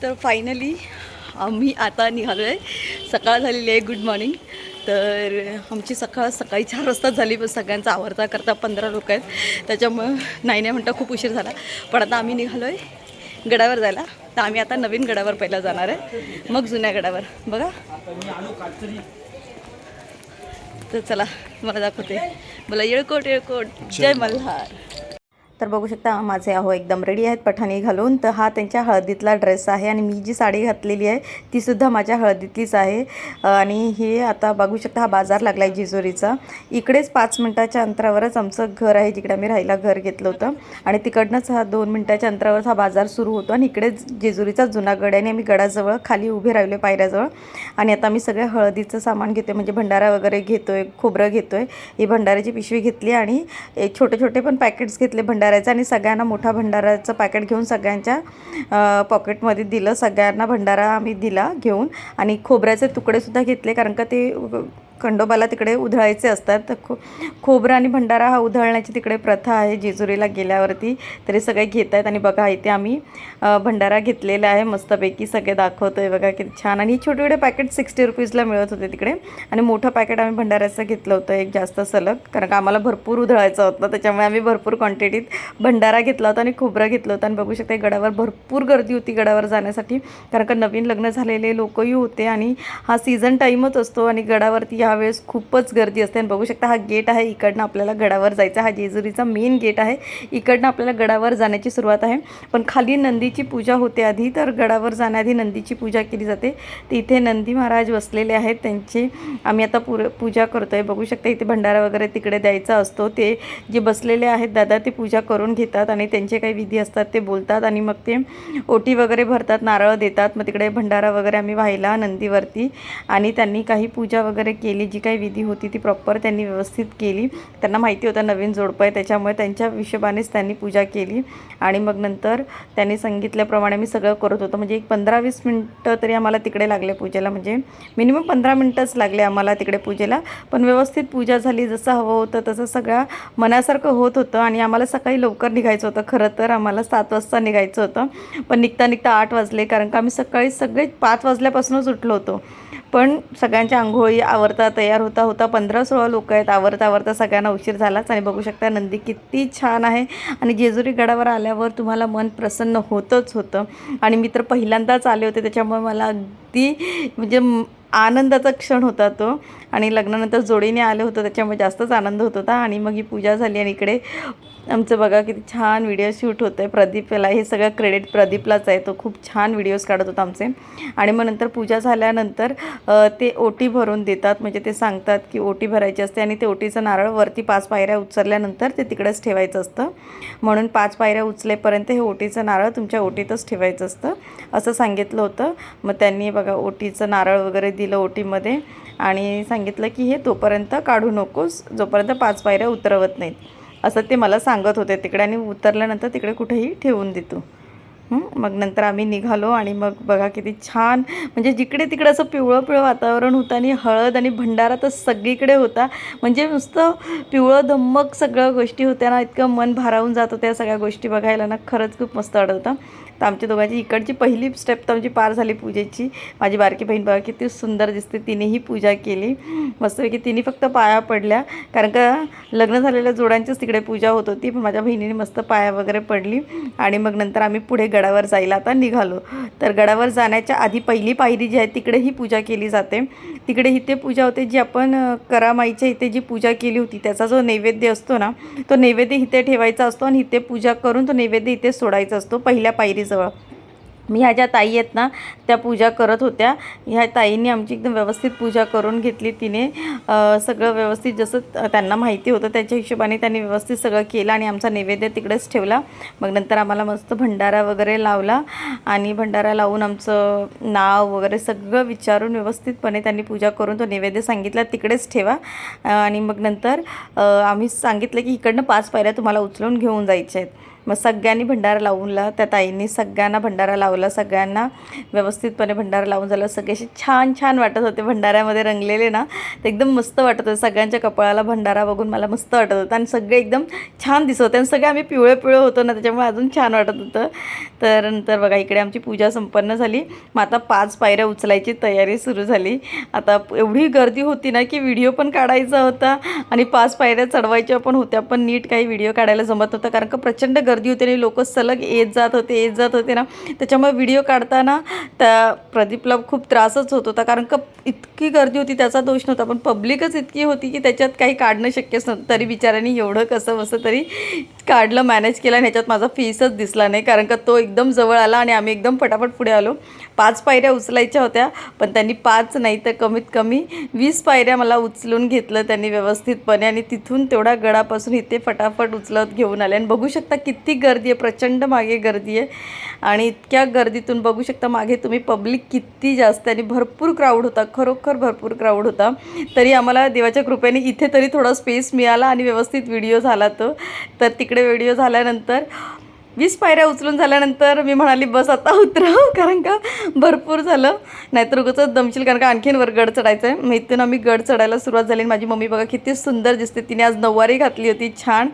तर फायनली आम्ही आता निघालो आहे. सकाळ झालेली आहे. Good morning. तर आमची सकाळी 4 वाजता झाली. पण सगळ्यांचा आवरता करता 15 लोक आहेत, त्याच्यामुळं नाही म्हणता खूप उशीर झाला. पण आता आम्ही निघालो आहे गडावर जायला. तर आम्ही आता नवीन गडावर पहिला जाणार आहे, मग जुन्या गडावर. बघा, तर चला मला दाखवते. मला येळकोट येळकोट जय मल्हार. तर बघू शकता माझे आहो एकदम रेडी आहेत पठाणी घालून. तर हा त्यांच्या हळदीतला ड्रेस आहे आणि मी जी साडी घातलेली आहे तीसुद्धा माझ्या हळदीतलीच आहे. आणि हे आता बघू शकता हा बाजार लागला आहे जेजुरीचा. इकडेच 5 मिनटाच्या अंतरावरच आमचं घर आहे, जिकडे आम्ही राहायला घर घेतलं होतं. आणि तिकडनंच हा 2 मिनटाच्या अंतरावर हा बाजार सुरू होतो. आणि इकडेच जेजुरीचा जुना गड आहे. आणि आम्ही गडाजवळ खाली उभे राहिलो पायऱ्याजवळ. आणि आता आम्ही सगळं हळदीचं सामान घेतो, म्हणजे भंडारा वगैरे घेतो आहे, खोबरं घेतो आहे. ही भंडाऱ्याची पिशवी घेतली आणि छोटे छोटे पण पॅकेट्स घेतले भंडाऱ्याचं. आणि सगळ्यांना मोठा भंडाऱ्याचं पॅकेट घेऊन सगळ्यांच्या पॉकेटमध्ये दिलं. सगळ्यांना भंडारा आम्ही दिला घेऊन. आणि खोबऱ्याचे तुकडेसुद्धा घेतले, कारण का ते खंडोबाला तिकडे उधळायचे असतात. तर खोबरं आणि भंडारा हा उधळण्याची तिकडे प्रथा आहे जेजुरीला गेल्यावरती. तरी सगळे घेत आहेत. आणि बघा इथे आम्ही भंडारा घेतलेला आहे मस्तपैकी. सगळे दाखवतो आहे बघा किती छान. आणि छोटे छोटे पॅकेट 60 रुपीजला मिळत होते तिकडे. आणि मोठं पॅकेट आम्ही भंडाऱ्याचं घेतलं होतं एक जास्त सलग, कारण का आम्हाला भरपूर उधळायचं होतं. त्याच्यामुळे आम्ही भरपूर क्वांटिटीत भंडारा घेतला होता आणि खोबरं घेतलं होतं. आणि बघू शकता गडावर भरपूर गर्दी होती गडावर जाण्यासाठी, कारण का नवीन लग्न झालेले लोकही होते. आणि हा सीझन टाईमच असतो आणि गडावरती यावेळेस खूपच गर्दी असते. आणि बघू शकता हा गेट आहे, इकडनं आपल्याला गडावर जायचं. हा जेजुरीचा मेन गेट आहे. इकडनं आपल्याला गडावर जाण्याची सुरुवात आहे. पण खाली नंदीची पूजा होते आधी, तर गडावर जाण्याआधी नंदीची पूजा केली जाते. तर इथे नंदी महाराज बसलेले आहेत, त्यांची आम्ही आता पूजा करतो आहे. बघू शकता इथे भंडारा वगैरे तिकडे द्यायचा असतो. ते जे बसलेले आहेत दादा ते पूजा करून घेतात आणि त्यांचे काही विधी असतात ते बोलतात. आणि मग ते ओटी वगैरे भरतात, नारळ देतात. मग तिकडे भंडारा वगैरे आम्ही वाहिला नंदीवरती. आणि त्यांनी काही पूजा वगैरे केली, जी काही विधी होती ती प्रॉपर त्यांनी व्यवस्थित केली. त्यांना माहिती होतं नवीन जोडपं आहे, त्याच्यामुळे त्यांच्या हिशोबानेच त्यांनी पूजा केली. आणि मग नंतर त्यांनी सांगितल्याप्रमाणे मी सगळं करत होतो. म्हणजे एक 15-20 मिनटं तरी आम्हाला तिकडे लागले पूजेला, म्हणजे मिनिमम 15 मिनटंच लागले आम्हाला तिकडे पूजेला. पण व्यवस्थित पूजा झाली, जसं हवं होतं तसं सगळं मनासारखं होत होतं. आणि आम्हाला सकाळी लवकर निघायचं होतं. खरं तर आम्हाला 7 वाजता निघायचं होतं, पण निघता निघता 8 वाजले, कारण का आम्ही सकाळी सगळे 5 वाजल्यापासूनच उठलो होतो. पण सगळ्यांच्या आंघोळी आवरता तयार होता 15-16 लोक आहेत. आवरता सगळ्यांना उशीर झालाच. आणि बघू शकता नंदी किती छान आहे. आणि जेजुरी गडावर आल्यावर तुम्हाला मन प्रसन्न होतंच होतं. आणि मी तर पहिल्यांदाच आले होते, त्याच्यामुळे मला अगदी म्हणजे आनंदाचा क्षण होता तो. आणि लग्नानंतर जोडीने आले होतं, त्याच्यामुळे जास्तच आनंद होत होता. आणि मग ही पूजा झाली आणि इकडे आमचं बघा किती छान व्हिडिओ शूट होतं आहे. प्रदीपला हे सगळं क्रेडिट प्रदीपलाच आहे, तो खूप छान व्हिडिओज काढत होता आमचे. आणि मग नंतर पूजा झाल्यानंतर ते ओटी भरून देतात, म्हणजे ते सांगतात की ओटी भरायची असते. आणि ते ओटीचं नारळ वरती 5 पायऱ्या उचलल्यानंतर ते तिकडेच ठेवायचं असतं. म्हणून 5 पायऱ्या उचलेपर्यंत हे ओटीचं नारळ तुमच्या ओटीतच ठेवायचं असतं असं सांगितलं होतं. मग त्यांनी बघा ओटीचं नारळ वगैरे दिलं ओटीमध्ये आणि सांगितलं की हे तोपर्यंत काढू नकोस जोपर्यंत 5 पायऱ्या उतरवत नाहीत, असं ते मला सांगत होते तिकडे. आणि उतरल्यानंतर तिकडे कुठेही ठेवून देतो. मग नंतर आम्ही निघालो. आणि मग बघा किती छान, म्हणजे जिकडे तिकडे असं पिवळं वातावरण होतं. आणि हळद आणि भंडारा तर सगळीकडे होता, म्हणजे नुसतं पिवळं धम्मक सगळ्या गोष्टी होत्या ना, इतकं मन भारावून जात होत्या सगळ्या गोष्टी बघायला ना. खरंच खूप मस्त वाटत होतं. तर आमच्या दोघांची इकडची पहिली स्टेप तर आमची पार झाली पूजेची. माझी बारकी बहीण बघा किती सुंदर दिसते, तिनेही पूजा केली मस्तपैकी. तिने फक्त पाया पडल्या, कारण का लग्न झालेल्या जोड्यांचीच तिकडे पूजा होत होती. पण माझ्या बहिणीने मस्त पाया वगैरे पडली. आणि मग नंतर आम्ही पुढे गडावर जायला आता निघालो. तर गडावर जाण्याच्या आधी पहिली पायरी जी आहे तिकडे ही पूजा केली जाते. तिकडे इथे पूजा होते, जी आपण करामाईच्या इथे जी पूजा केली होती त्याचा जो नैवेद्य असतो ना, तो नैवेद्य इथे ठेवायचा असतो. आणि इथे पूजा करून तो नैवेद्य इथे सोडायचा असतो पहिल्या पायरीजवळ. मी ह्या ज्या ताई आहेत ना त्या पूजा करत होत्या. ह्या ताईंनी आमची एकदम व्यवस्थित पूजा करून घेतली. तिने सगळं व्यवस्थित जसं त्यांना माहिती होतं त्याच्या हिशोबाने त्यांनी व्यवस्थित सगळं केलं. आणि आमचा नैवेद्य तिकडेच ठेवला. मग नंतर आम्हाला मस्त भंडारा वगैरे लावला. आणि भंडारा लावून आमचं नाव वगैरे सगळं विचारून व्यवस्थितपणे त्यांनी पूजा करून तो नैवेद्य सांगितला तिकडेच ठेवा. आणि मग नंतर आम्ही सांगितलं की इकडनं 5 पायऱ्या तुम्हाला उचलून घेऊन जायच्या आहेत. मग सगळ्यांनी भंडारा लावला, त्या ताईंनी सगळ्यांना भंडारा लावला, सगळ्यांना व्यवस्थितपणे भंडारा लावून झालं. सगळे असे छान छान वाटत होते भंडाऱ्यामध्ये रंगलेले ना, तर एकदम मस्त वाटत होतं. सगळ्यांच्या कपाळाला भंडारा बघून मला मस्त वाटत होतं आणि सगळे एकदम छान दिसत होते आणि सगळे आम्ही पिवळे पिवळे होतो ना, त्याच्यामुळे अजून छान वाटत होतं. तर नंतर बघा इकडे आमची पूजा संपन्न झाली. मग आता 5 पायऱ्या उचलायची तयारी सुरू झाली. आता एवढी गर्दी होती ना की व्हिडिओ पण काढायचा होता आणि 5 पायऱ्या चढवायच्या पण होत्या, पण नीट काही व्हिडिओ काढायला जमत नव्हतं कारण का प्रचंड गर्दी होती आणि लोक सलग येत जात होते ना, त्याच्यामुळे व्हिडिओ काढताना त्या प्रदीपला खूप त्रासच होत होता कारण का इतकी गर्दी होती. त्याचा दोष नव्हता, पण पब्लिकच इतकी होती की त्याच्यात काही काढणं शक्यच नव्हतं. तरी बिचाऱ्यांनी एवढं कसं बसं तरी काढलं, मॅनेज केलं आणि ह्याच्यात माझा फेसच दिसला नाही कारण का तो एकदम जवळ आला आणि आम्ही एकदम फटाफट पुढे आलो. 5 पायऱ्या उचलायच्या होत्या, पण त्यांनी 5 नाही तर कमीत कमी 20 पायऱ्या मला उचलून घेतलं त्यांनी व्यवस्थितपणे आणि तिथून तेवढ्या गडापासून इथे फटाफट उचलत घेऊन आले. आणि बघू शकता किती गर्दी आहे, प्रचंड मागे गर्दी आहे आणि इतक्या गर्दीतून बघू शकता मागे तुम्ही पब्लिक किती जास्त आणि भरपूर क्राऊड होता, खरोखर भरपूर क्राऊड होता. तरी आम्हाला देवाच्या कृपेने इथे तरी थोडा स्पेस मिळाला आणि व्यवस्थित व्हिडिओ झाला तो. तर तिकडे व्हिडिओ झाल्यानंतर 20 पायऱ्या उचलून झाल्यानंतर मी म्हणाली बस आता उतरव कारण का भरपूर झालं, नाहीतर उगाचच दमशील कारण का आणखीन वर गड चढायचं आहे. मग इथून आम्ही गड चढायला सुरुवात झाली. माझी मम्मी बघा किती सुंदर दिसते, तिने आज नऊवारी घातली होती छान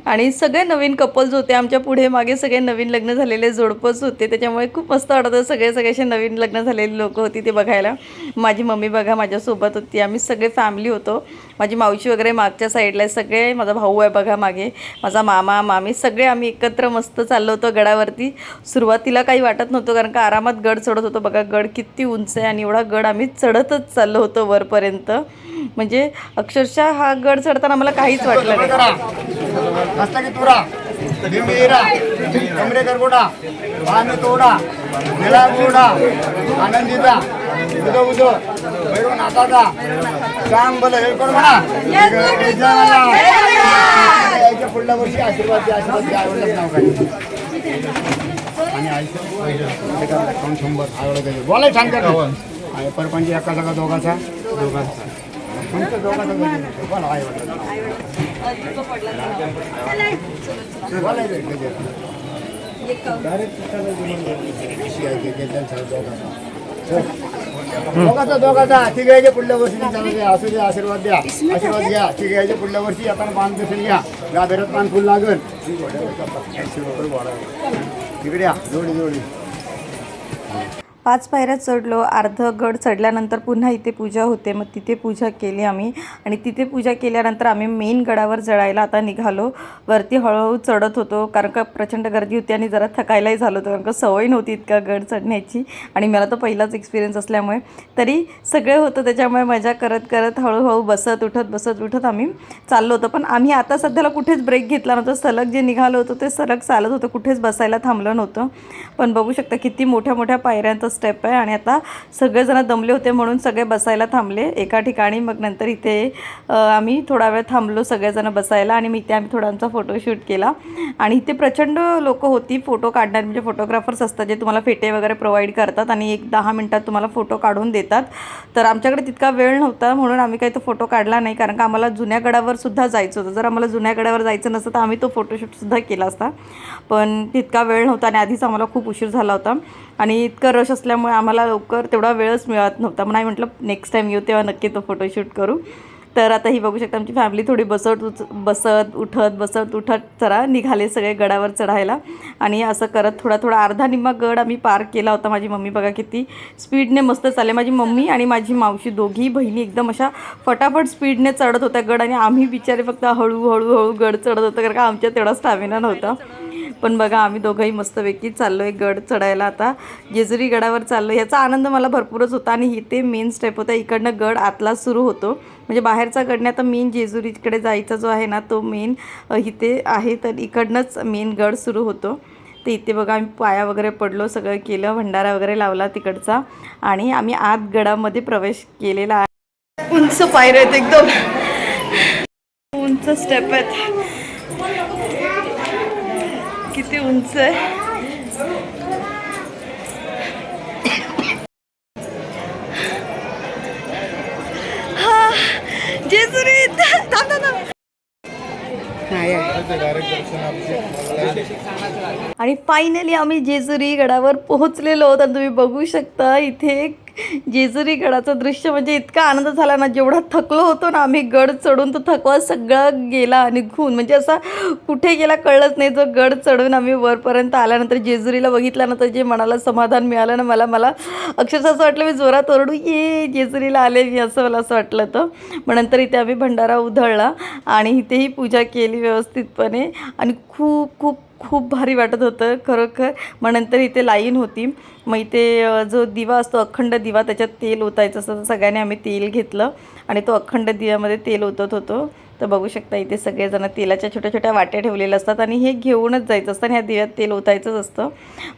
आणि सगळे नवीन कपल्स होते आमच्या पुढे मागे, सगळे नवीन लग्न झालेले जोडपंच होते, त्याच्यामुळे खूप मस्त वाटत होतं. सगळे असे नवीन लग्न झालेले लोक होती ते बघायला. माझी मम्मी बघा माझ्यासोबत होती, आम्ही सगळे फॅमिली होतो. माझी मावशी वगैरे मागच्या साईडला सगळे, माझा भाऊ आहे बघा मागे, माझा मामा मामी सगळे आम्ही एकत्र मस्त चाललो होतो गडावरती. सुरुवातीला काही वाटत नव्हतं कारण का आरामात गड चढत होतो. बघा गड किती उंच आहे आणि एवढा गड आम्ही चढतच चाललो होतो वरपर्यंत, म्हणजे अक्षरशः हा गड चढताना आम्हाला काहीच वाटलं नाही. पुढल्या वर्षी आशीर्वाद आणि 100 बोलाय छान कर परपंच एका जागा दोघाचा दोघाचा ठीक आहे. पुढल्या वर्षी असू द्या, आशीर्वाद द्या, आशीर्वाद घ्या. ठीक आहे पुढल्या वर्षी आता पान देखील घ्या, या बेरात पान फुल लागल तिकडे या जोडी जोडी. 5 पायऱ्या चढलो, अर्ध गड चढल्यानंतर पुन्हा इथे पूजा होते. मग तिथे पूजा केली आम्ही आणि तिथे पूजा केल्यानंतर आम्ही मेन गडावर चढायला आता निघालो. वरती हळूहळू चढत होतो कारण का प्रचंड गर्दी होती आणि जरा थकायलाही झालं होतं कारण का सवय नव्हती इतका गड चढण्याची आणि मला तर पहिलाच एक्सपिरियन्स असल्यामुळे. तरी सगळे होतं त्याच्यामुळे मजा करत करत हळूहळू बसत उठत आम्ही चाललो होतो. पण आम्ही आता सध्याला कुठेच ब्रेक घेतला नव्हता, सलग जे निघालो होतो ते सलग चालत होतं, कुठेच बसायला थांबलं नव्हतं. पण बघू शकता किती मोठ्या मोठ्या पायऱ्यांचा स्टेप आहे आणि आता सगळेजण दमले होते म्हणून सगळे बसायला थांबले एका ठिकाणी. मग नंतर इथे आम्ही थोडा वेळ थांबलो सगळेजण बसायला आणि इथे आम्ही थोडा आमचा फोटोशूट केला. आणि इथे प्रचंड लोक होती फोटो काढणारे, म्हणजे फोटोग्राफर्स असतात जे तुम्हाला फेटे वगैरे प्रोव्हाइड करतात आणि 1-10 मिनटात तुम्हाला फोटो काढून देतात. तर आमच्याकडे तितका वेळ नव्हता म्हणून आम्ही काही तो फोटो काढला नाही कारण का आम्हाला जुन्या गडावर सुद्धा जायचं होतं. जर आम्हाला जुन्या गडावर जायचं नसतं तर आम्ही तो फोटोशूटसुद्धा केला असता, पण तितका वेळ नव्हता आणि आधीच आम्हाला खूप उशीर झाला होता आणि इतकं रश असल्यामुळे आम्हाला लवकर तेवढा वेळच मिळत नव्हता. मग नाही म्हटलं नेक्स्ट टाईम येऊ तेव्हा नक्की तो फोटोशूट करू. तर आता ही बघू शकता आमची फॅमिली थोडी बसत उठत जरा निघाले सगळे गडावर चढायला आणि असं करत थोडा अर्धा निम्मा गड आम्ही पार केला होता. माझी मम्मी बघा किती स्पीडने मस्त चालले, माझी मम्मी आणि माझी मावशी दोघी बहिणी एकदम अशा फटाफट स्पीडने चढत होत्या गड आणि आम्ही बिचारे फक्त हळूहळू गड चढत होतो कारण का आमच्या तेवढा स्टॅमिना नव्हता. पण बघा आम्ही दोघंही मस्तपैकी चाललो आहे गड चढायला. आता जेजुरी गडावर चाललो, याचा आनंद मला भरपूरच होता आणि इथे मेन स्टेप होता, इकडनं गड आतला सुरू होतो म्हणजे बाहेरचा गड नाही, आता मेन जेजुरीकडे जायचा जो आहे ना तो मेन इथे आहे, तर इकडनंच मेन गड सुरू होतो. तर इथे बघा आम्ही पाया वगैरे पडलो, सगळं केलं, भंडारा वगैरे लावला तिकडचा आणि आम्ही आत गडामध्ये प्रवेश केलेला आहे. उंच पायऱ्या आहेत, एकदम उंच स्टेप आहेत, किती उंच आहे. हा जेजुरी आणि फायनली आम्ही जेजुरी गडावर पोहोचलेलो आहोत आणि तुम्ही बघू शकता इथे जेजुरी गडाचं दृश्य म्हणजे इतका आनंद झाला ना, जेवढा थकलो होतो ना आम्ही गड चढून तो थकवा सगळा गेला निघून, म्हणजे असा कुठे गेला कळलंच नाही. जो गड चढून आम्ही वरपर्यंत आल्यानंतर जेजुरीला बघितल्यानंतर जे मनाला समाधान मिळालं ना, मला अक्षरशः असं वाटलं मी जोरात ओरडू, ये जेजुरीला आले मी, असं मला असं वाटलं होतं. मग नंतर इथे आम्ही भंडारा उधळला आणि इथेही पूजा केली व्यवस्थितपणे आणि खूप खूप खूप भारी वाटत होतं खरोखर. मग नंतर इथे लाईन होती, मग इथे जो दिवा असतो अखंड दिवा त्याच्यात तेल ओतायचं असतं, तर सगळ्यांनी आम्ही तेल घेतलं आणि तो अखंड दिव्यामध्ये तेल ओतत होतो. तर बघू शकता इथे सगळेजण तेलाच्या छोट्या छोट्या वाट्या ठेवलेल्या असतात आणि हे घेऊनच जायचं असतं आणि ह्या दिव्यात तेल ओतायचंच असतं.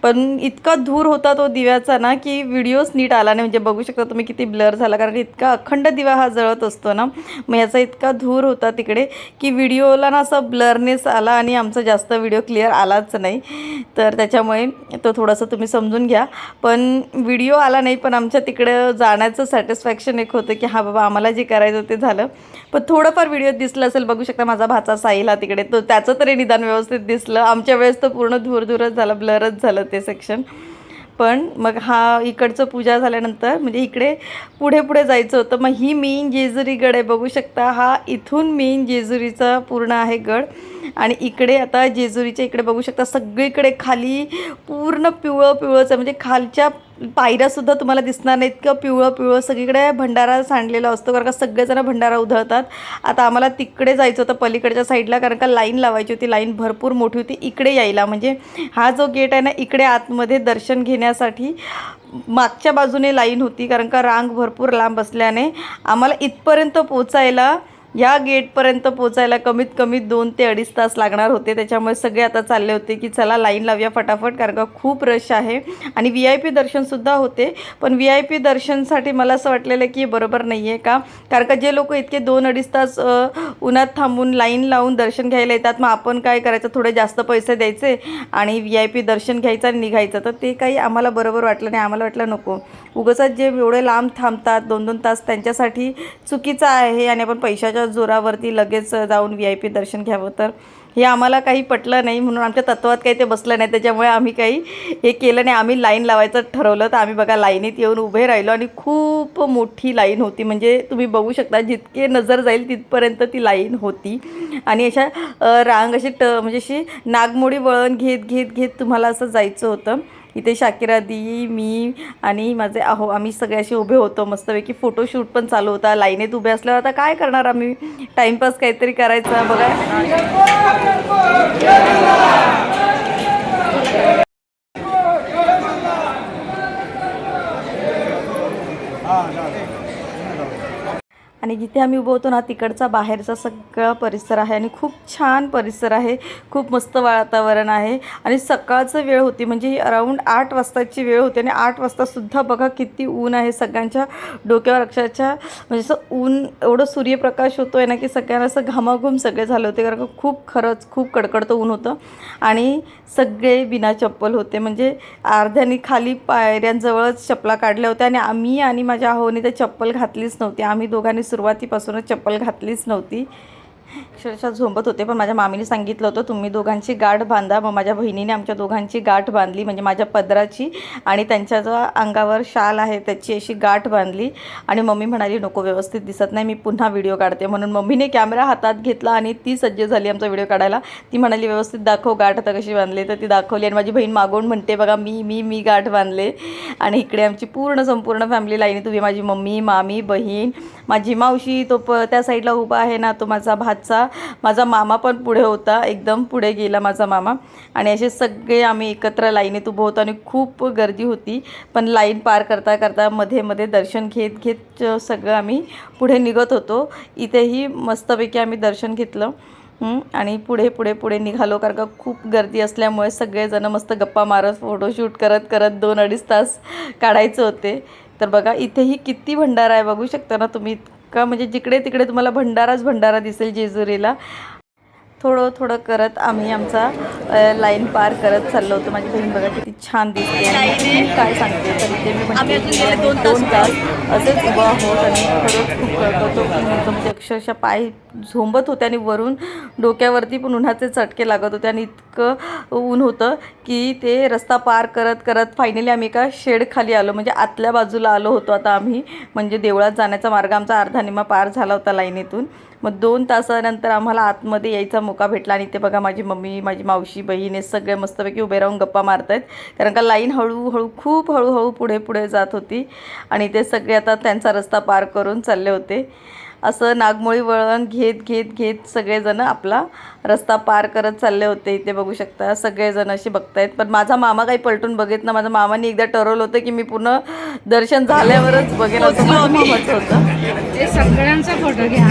पण इतका धूर होता तो दिव्याचा ना की व्हिडिओच नीट आला नाही, म्हणजे बघू शकता तुम्ही किती ब्लर झाला, कारण इतका अखंड दिवा हा जळत असतो ना, मग याचा इतका धूर होता तिकडे की व्हिडिओला ना असा ब्लरनेस आला आणि आमचा जास्त व्हिडिओ क्लिअर आलाच नाही. तर त्याच्यामुळे तो थोडंसं तुम्ही समजून घ्या. पण व्हिडिओ आला नाही, पण आमच्या तिकडं जाण्याचं सॅटिस्फॅक्शन एक होतं की हां बाबा आम्हाला जे करायचं ते झालं. पण थोडंफार व्हिडिओ दिसलं असेल, बघू शकता माझा भाचा साहिल हा तिकडे, तो त्याचं तरी निदान व्यवस्थित दिसलं. आमच्या वेळेस तर पूर्ण धूरच झालं, ब्लरच झालं ते सेक्शन. पण मग हा इकडचं पूजा झाल्यानंतर म्हणजे इकडे पुढे जायचं होतं. मग ही मेन जेजुरी गड आहे, बघू शकता हा इथून मेन जेजुरीचा पूर्ण आहे गड. आणि इकडे आता जेजुरीच्या इकडे बघू शकता सगळीकडे खाली पूर्ण पिवळंच आहे, म्हणजे खालच्या पायऱ्यासुद्धा तुम्हाला दिसणार नाही, इतकं पिवळं सगळीकडे भंडारा सांडलेला असतो, कारण का सगळेजण भंडारा उधळतात. आता आम्हाला तिकडे जायचं होतं पलीकडच्या साईडला, कारण का लाईन लावायची होती, लाईन भरपूर मोठी होती इकडे यायला. म्हणजे हा जो गेट आहे ना, इकडे आतमध्ये दर्शन घेण्यासाठी मागच्या बाजूने लाईन होती, कारण का रांग भरपूर लांब असल्याने आम्हाला इथपर्यंत पोचायला, या गेटपर्यंत पोचायला कमीत कमी 2 ते 2.5 तास लागणार होते. त्याच्यामुळे सगळे आता चालले होते की चला लाईन लावूया फटाफट, कारण का खूप रश आहे आणि VIP दर्शनसुद्धा होते. पण VIP दर्शनसाठी मला असं वाटलेलं की बरोबर नाही आहे का, कारण का जे लोक इतके 2-2.5 तास उन्हात थांबून लाईन लावून दर्शन घ्यायला येतात, मग आपण काय करायचं, थोडे जास्त पैसे द्यायचे आणि VIP दर्शन घ्यायचं आणि निघायचं. तर ते काही आम्हाला बरोबर वाटलं नाही. आम्हाला वाटलं नको, उगाच जे एवढे लांब थांबतात 2-2 तास त्यांच्यासाठी चुकीचं आहे आणि आपण पैशाच्या जोरावरती लगेच जाऊन VIP दर्शन घ्यावं, तर हे आम्हाला काही पटलं नाही. म्हणून आमच्या तत्वात काही ते बसलं नाही, त्याच्यामुळे आम्ही काही हे केलं नाही. आम्ही लाईन लावायचं ठरवलं, तर आम्ही बघा लाईनीत येऊन उभे राहिलो आणि खूप मोठी लाईन होती, म्हणजे तुम्ही बघू शकता जितके नजर जाईल तिथपर्यंत ती लाईन होती. आणि अशा रांग अशी म्हणजे अशी नागमोडी वळण घेत तुम्हाला असं जायचं होतं. इथे शाकिरा दी, मी आणि माझे आम्ही सगळे असे उभे होतो, मस्तपैकी फोटोशूट पण चालू होता. लाईनीत उभे असल्यावर आता काय करणार आम्ही, टाईमपास काहीतरी करायचा बघा. आणि जिथे आम्ही उभं होतो ना तिकडचा बाहेरचा सगळा परिसर आहे आणि खूप छान परिसर आहे, खूप मस्त वातावरण आहे. आणि सकाळचं वेळ होती, म्हणजे अराऊंड 8 वाजताची वेळ होती आणि 8 वाजतासुद्धा बघा किती ऊन आहे सगळ्यांच्या डोक्यावर. अक्षरशः म्हणजे असं ऊन, एवढं सूर्यप्रकाश होतो आहे ना की सगळ्यांना असं घामाघूम सगळे झाले होते, कारण खरंच खूप कडकडतं ऊन होतं. आणि सगळे बिना चप्पल होते, म्हणजे अर्ध्यानी खाली पायऱ्यांजवळच चपला काढल्या होत्या आणि आम्ही आणि माझ्या आहोने तर चप्पल घातलीच नव्हती. आम्ही दोघांनी सुरुवातीपासूनच चप्पल घातलीच नव्हती, अक्षरशः झोंबत होते. पण माझ्या मामीने सांगितलं होतं तुम्ही दोघांची गाठ बांधा. मग माझ्या बहिणीने आमच्या दोघांची गाठ बांधली, म्हणजे माझ्या पदराची आणि त्यांच्या जो अंगावर शाल आहे त्याची अशी गाठ बांधली. आणि मम्मी म्हणाली नको व्यवस्थित दिसत नाही, मी पुन्हा व्हिडिओ काढते. म्हणून मम्मीने कॅमेरा हातात घेतला आणि ती सज्ज झाली आमचा व्हिडिओ काढायला. ती म्हणाली व्यवस्थित दाखव गाठ आता कशी बांधली, तर ती दाखवली. आणि माझी बहीण मागून म्हणते बघा मी गाठ बांधले. आणि इकडे आमची संपूर्ण फॅमिली लाईनीत उभी, माझी मम्मी, मामी, बहीण, माझी मावशी, तो त्या साईडला उभा आहे ना तो माझा भाचा, माझा मामा पण पुढे होता, एकदम पुढे गेला माझा मामा. आणि असे सगळे आम्ही एकत्र लाईनीत उभं होतो आणि खूप गर्दी होती. पण लाईन पार करता मध्ये दर्शन घेत सगळं आम्ही पुढे निघत होतो. इथेही मस्तपैकी आम्ही दर्शन घेतलं आणि पुढे निघालो, कारण का खूप गर्दी असल्यामुळे सगळेजण मस्त गप्पा मारत फोटोशूट करत 2-2.5 तास काढायचे होते. तर बघा इथेही किती भंडारा आहे, बघू शकता ना तुम्ही, इतका म्हणजे जिकडे तिकडे तुम्हाला भंडारा दिसेल जेजुरीला. थोडं थोडं करत आम्ही आमचा लाईन पार करत चाललो होतो. माझी बहीण बघा किती छान दिसते आणि मी काय सांगते तर इथे मी म्हणते की 2 तास असेच उभा आहोत आणि खरंच खूप कळकळतो ऊन म्हणजे अक्षरशः पाय झोंबत होते आणि वरून डोक्यावरती पण उन्हाचे चटके लागत होते आणि इतकं ऊन होतं की ते रस्ता पार करत करत फायनली आम्ही एका शेड खाली आलो, म्हणजे आतल्या बाजूला आलो होतो आता आम्ही. म्हणजे देवळात जाण्याचा मार्ग आमचा अर्धा निम्मा पार झाला होता लाईनीतून. मग 2 तासानंतर आम्हाला आतमध्ये यायचा मोका भेटला आणि ते बघा माझी मम्मी, माझी मावशी, बहीण हे सगळे मस्तपैकी उभे राहून गप्पा मारत आहेत, कारण का लाईन हळूहळू खूप हळूहळू पुढे पुढे जात होती आणि ते सगळे आता त्यांचा रस्ता पार करून चालले होते. असं नागमोळी वळण घेत घेत घेत सगळेजण आपला रस्ता पार करत चालले होते. इथे बघू शकता सगळेजण असे बघतायत, पण माझा मामा काही पलटून बघत ना. माझ्या मामाने एकदा ठरवलं होतं की मी पूर्ण दर्शन झाल्यावरच बघेल असं माझं मामाचं होतं. ते सगळ्यांचा फोटो घ्या.